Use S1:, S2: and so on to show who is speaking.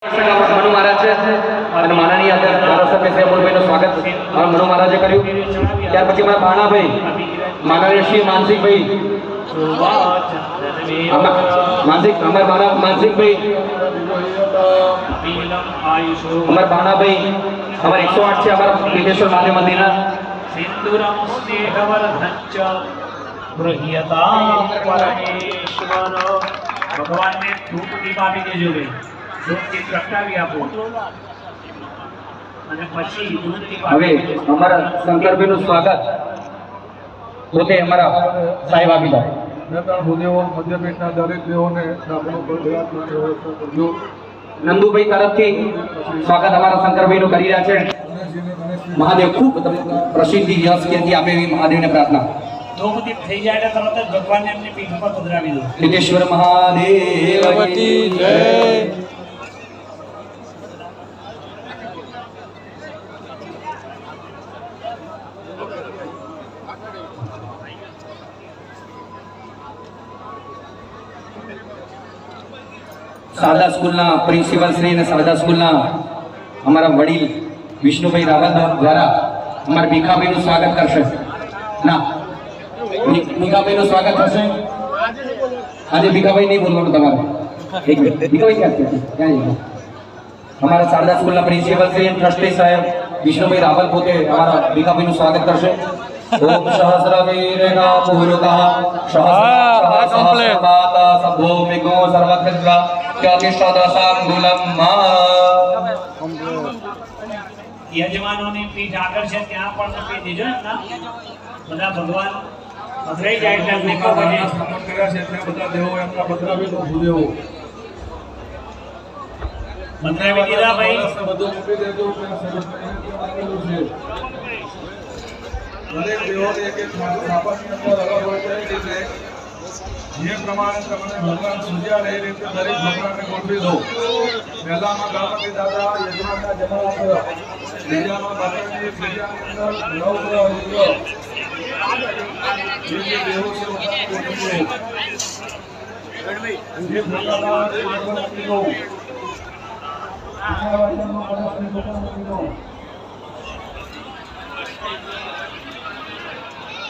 S1: મનુ મહારાજ છે અને માનનીય ધારાસભ્ય શ્રી અમોલભાઈનું સ્વાગત મનુ મહારાજે કર્યું। ત્યાર પછી મારા ભાણાભાઈ માનનીય શ્રી માનસિકભાઈ માનસિકભાઈ અમારા ભાણાભાઈ અમારા 108 છે અમારા વિદેશ્વર મહાદેવ મંદિરના
S2: સિંદુરમ સ્નેહવર્ધંચ ગૃહ્યતા પરમેશ્વર ભગવાનને ધૂપ દીપ આપી દેજો ભાઈ ધૂપ દીપ પ્રગટાવી આપો અને પછી ધૂપ દીપ
S1: હવે અમારા શંકરભાઈનું સ્વાગત પોતે અમારા સાહેબ આપી જાય
S3: ભૂદેવો મધ્યપેટના દરેક દેવોને દાખલો કરજો।
S1: નંદુભાઈ તરફથી સ્વાગત અમારા શંકરભાઈનું કરી રહ્યા છે। મહાદેવ ખૂબ પ્રસિદ્ધિ યશ કીર્તિ આપે એવી મહાદેવને પ્રાર્થના।
S2: ધૂપ દીપ થઈ જાય એટલે તરત જ ભગવાનને એમની પીઠ પર પધરાવી દો।
S1: સિદ્ધેશ્વર મહાદેવ કી જય। શારદા સ્કૂલના પ્રિન્સિપલ શ્રી અને શારદા સ્કૂલના અમારા વડીલ વિષ્ણુભાઈ રાવલ દ્વારા અમારા ભીખાભાઈનું સ્વાગત કરશે। ના ભીખાભાઈનું સ્વાગત થશે। આજે ભીખાભાઈ નહીં બોલવાનું તમારે એક મિનિટ ભીખાભાઈ ક્યાં છે અમારા શારદા સ્કૂલના પ્રિન્સિપલ શ્રી અને ટ્રસ્ટી સાહેબ વિષ્ણુભાઈ રાવલ પોતે અમારા ભીખાભાઈનું સ્વાગત કરશે। ओम सहस्रवीरेणा पुरुषः सहस्रपात सभूमिको सर्वक्षेत्र ज्योतिषदशांगुलम
S2: યજમાનોની પીઠ આગળ છે ત્યાં પણ તમે દેજો ને બધા ભગવાન પધરાઈ જાય એટલે મેકો બને
S3: સ્નાન કર્યા છે ત્યાં બધા દેવો એમના પધરાવી દો ભૂદેવો
S2: પધરાવી દીધા ભાઈ
S3: બધું મૂકી દેજો દરેક દેવોને એક એક સ્થાપનની અંદર અલગ હોય છે એટલે જે પ્રમાણે તમને ભગવાન સૂર્યા રહે એ રીતે દરેક ભગવાનને ગોઠવી દો। પહેલામાં ગણપતિ દાદા યજમાનના જમાડા બીજામાં માતાજી ત્રીજાની અંદર નવગ્રહ રુદ્ર જે દેવો છે બધાને ગોઠવી દો। જે પ્રકારના આપી દો